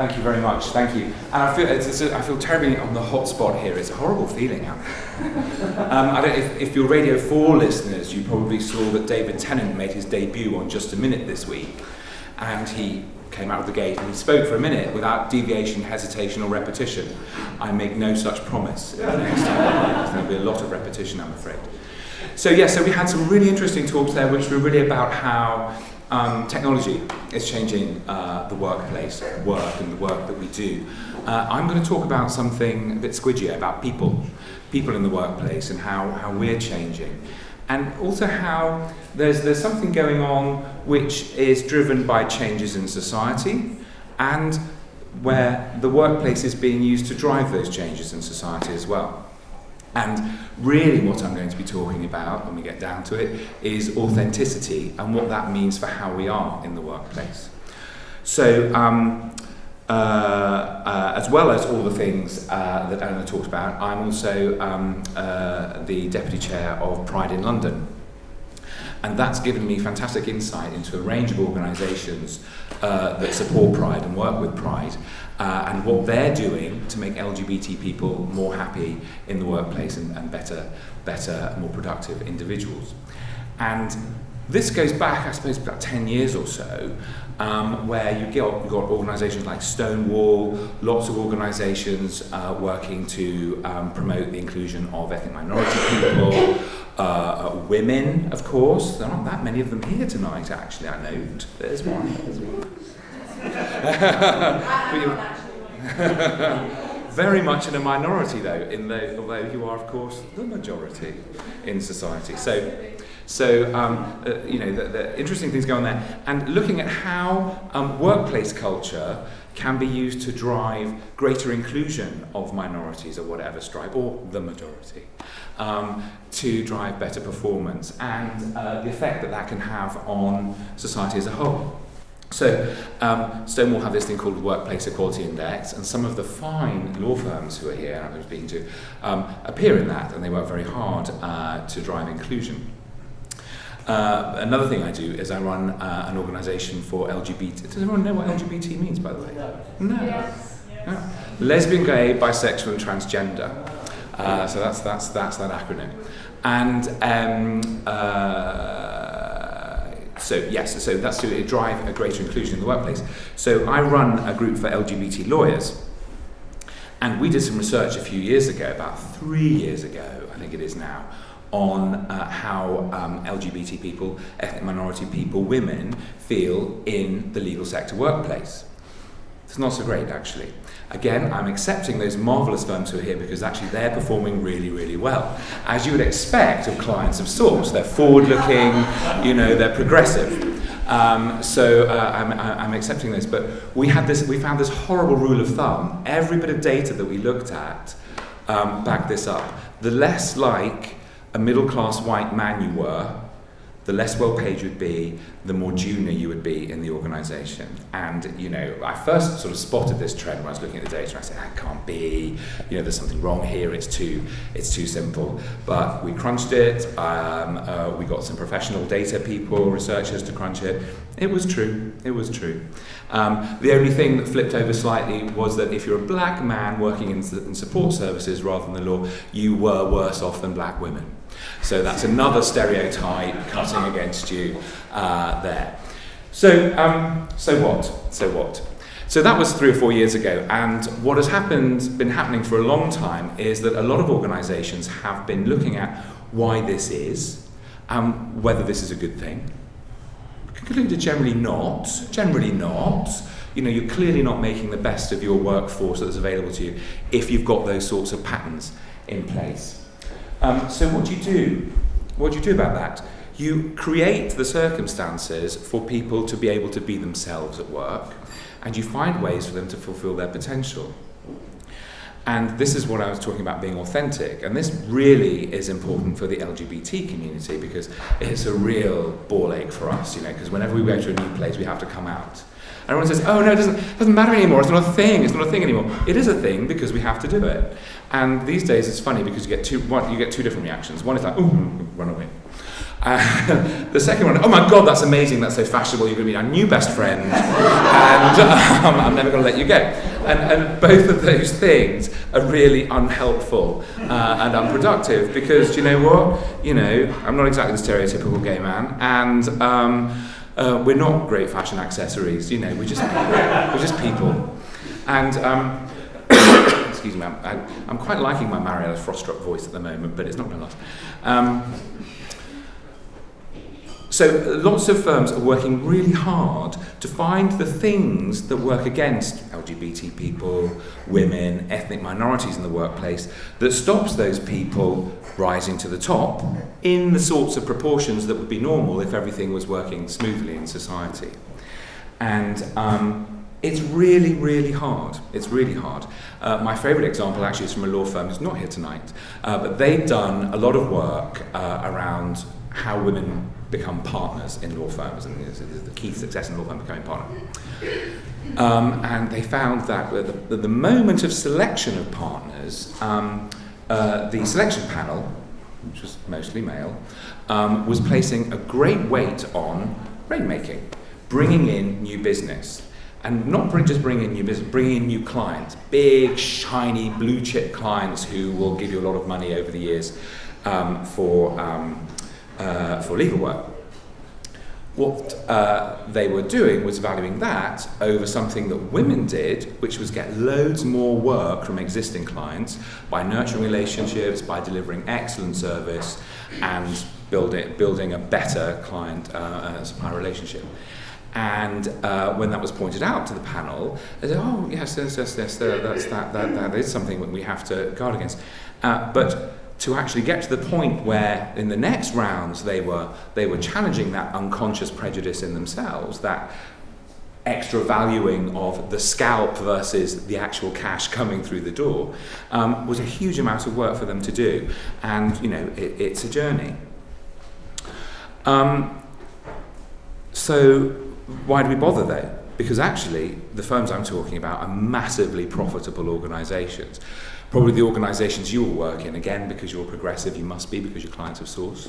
Thank you very much. Thank you. And I feel terribly on the hot spot here. It's a horrible feeling out there. I don't know if you're Radio 4 listeners, you probably saw that David Tennant made his debut on Just a Minute this week, and he came out of the gate and he spoke for a minute without deviation, hesitation, or repetition. I make no such promise. Next time, there's going to be a lot of repetition, I'm afraid. So we had some really interesting talks there, which were really about how technology is changing the workplace, work and the work that we do. I'm going to talk about something a bit squidgier, about people in the workplace and how we're changing. And also how there's something going on which is driven by changes in society, and where the workplace is being used to drive those changes in society as well. And really what I'm going to be talking about, when we get down to it, is authenticity and what that means for how we are in the workplace. So, as well as all the things that Eleanor talked about, I'm also the Deputy Chair of Pride in London. And that's given me fantastic insight into a range of organisations that support Pride and work with Pride, and what they're doing to make LGBT people more happy in the workplace and better, more productive individuals. And this goes back, I suppose, about 10 years or so, where you've got organisations like Stonewall, lots of organisations working to promote the inclusion of ethnic minority people, women, of course. There aren't that many of them here tonight, actually, I note. There's one. Very much in a minority, though, although you are, of course, the majority in society. So the interesting things go on there, and looking at how workplace culture can be used to drive greater inclusion of minorities of whatever stripe, or the majority, to drive better performance, and the effect that can have on society as a whole. So Stonewall have this thing called the Workplace Equality Index, and some of the fine law firms who are here, I've been speaking to, appear in that, and they work very hard to drive inclusion. Another thing I do is I run an organisation for LGBT. Does everyone know what LGBT means, by the way? No. Yes. No. Lesbian, gay, bisexual, and transgender. So that's that acronym. And so that's to drive a greater inclusion in the workplace. So I run a group for LGBT lawyers, and we did some research a few years ago, about 3 years ago, I think it is now, on how LGBT people, ethnic minority people, women feel in the legal sector workplace. It's not so great, actually. Again, I'm accepting those marvellous firms who are here because actually they're performing really, really well, as you would expect of clients of sorts. They're forward-looking, they're progressive. So I'm accepting this, but we found this horrible rule of thumb. Every bit of data that we looked at backed this up. The less like a middle-class white man you were, the less well-paid you'd be, the more junior you would be in the organisation. And, I first sort of spotted this trend when I was looking at the data. I said, that can't be, there's something wrong here, it's too simple. But we crunched it, we got some professional data people, researchers to crunch it. It was true. The only thing that flipped over slightly was that if you're a black man working in support services rather than the law, you were worse off than black women. So that's another stereotype cutting against you there. So what? So that was 3 or 4 years ago, and what has been happening for a long time is that a lot of organisations have been looking at why this is, whether this is a good thing. Concluded generally not. You're clearly not making the best of your workforce that's available to you if you've got those sorts of patterns in place. So what do you do? What do you do about that? You create the circumstances for people to be able to be themselves at work, and you find ways for them to fulfill their potential. And this is what I was talking about, being authentic, and this really is important for the LGBT community because it's a real ball ache for us, because whenever we go to a new place we have to come out. And everyone says, oh no, it doesn't matter anymore, it's not a thing anymore. It is a thing because we have to do it. And these days it's funny because you get two different reactions. One is like, ooh, run away. The second one, oh my God, that's amazing, that's so fashionable, you're going to be our new best friend, and I'm never going to let you go. And both of those things are really unhelpful and unproductive, because do you know what? You know, I'm not exactly the stereotypical gay man, and we're not great fashion accessories, you know, we're just people. And excuse me, I'm quite liking my Mariella Frostrup voice at the moment, but it's not going to last. So lots of firms are working really hard to find the things that work against LGBT people, women, ethnic minorities in the workplace, that stops those people rising to the top in the sorts of proportions that would be normal if everything was working smoothly in society. And it's really, really hard. It's really hard. My favourite example actually is from a law firm who's not here tonight, but they've done a lot of work around how women become partners in law firms, and the key to success in law firm becoming partner. And they found that at the moment of selection of partners, the selection panel, which was mostly male, was placing a great weight on rainmaking, bringing in new business. And not just bringing in new business, bringing in new clients, big, shiny, blue chip clients who will give you a lot of money over the years for legal work. What they were doing was valuing that over something that women did, which was get loads more work from existing clients by nurturing relationships, by delivering excellent service, and building a better client-supplier relationship. And when that was pointed out to the panel, they said, "Oh yes, that is something that we have to guard against." But to actually get to the point where in the next rounds they were challenging that unconscious prejudice in themselves, that extra valuing of the scalp versus the actual cash coming through the door, was a huge amount of work for them to do. And you know, it's a journey. So why do we bother though? Because actually the firms I'm talking about are massively profitable organisations. Probably the organisations you will work in, again, because you're progressive, you must be, because your clients have source,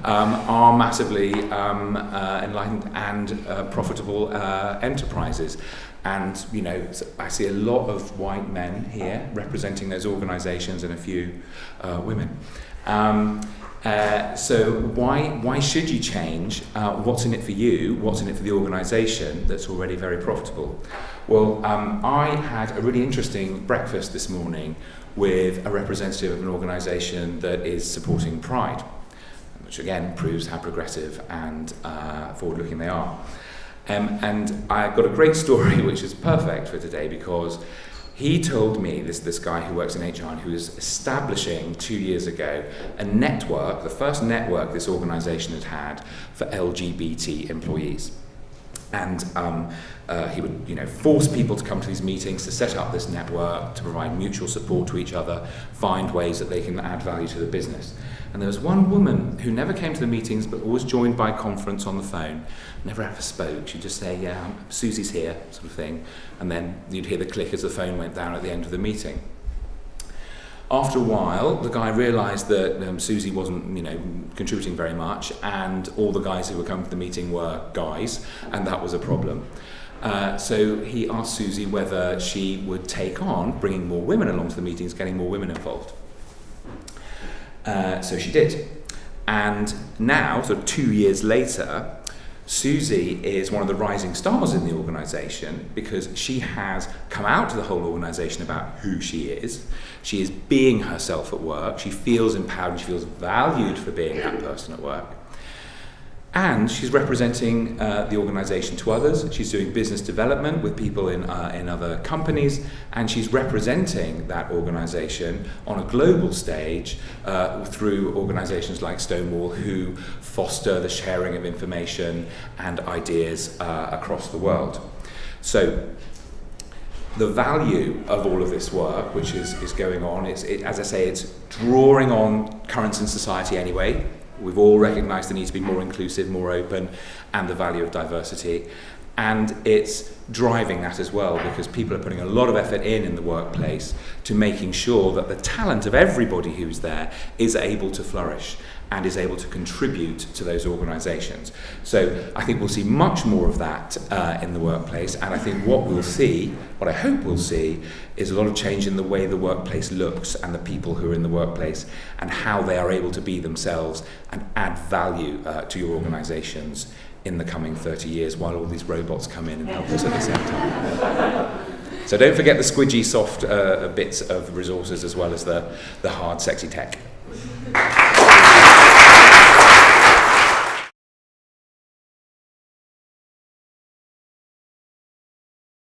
are massively enlightened and profitable enterprises. And, you know, I see a lot of white men here representing those organisations and a few women. So why should you change? What's in it for you? What's in it for the organisation that's already very profitable? Well, I had a really interesting breakfast this morning with a representative of an organisation that is supporting Pride, which again proves how progressive and forward-looking they are. And I got a great story which is perfect for today, because he told me, this guy who works in HR and who is establishing 2 years ago a network, the first network this organisation had for LGBT employees. And he would, you know, force people to come to these meetings, to set up this network, to provide mutual support to each other, find ways that they can add value to the business. And there was one woman who never came to the meetings, but always joined by conference on the phone, never ever spoke. She'd just say, "Yeah, Susie's here," sort of thing. And then you'd hear the click as the phone went down at the end of the meeting. After a while, the guy realised that Susie wasn't, you know, contributing very much, and all the guys who were coming to the meeting were guys, and that was a problem. So he asked Susie whether she would take on bringing more women along to the meetings, getting more women involved. So she did. And now, so 2 years later, Susie is one of the rising stars in the organisation, because she has come out to the whole organisation about who she is. She is being herself at work. She feels empowered and she feels valued for being that person at work. And she's representing the organisation to others. She's doing business development with people in other companies, and she's representing that organisation on a global stage through organisations like Stonewall, who foster the sharing of information and ideas across the world. So the value of all of this work, which is going on, as I say, it's drawing on currents in society anyway. We've all recognised the need to be more inclusive, more open, and the value of diversity. And it's driving that as well, because people are putting a lot of effort in the workplace to making sure that the talent of everybody who's there is able to flourish and is able to contribute to those organisations. So I think we'll see much more of that in the workplace, and I think what I hope we'll see, is a lot of change in the way the workplace looks and the people who are in the workplace and how they are able to be themselves and add value to your organisations in the coming 30 years, while all these robots come in and help us at the same time. So don't forget the squidgy soft bits of resources, as well as the hard sexy tech.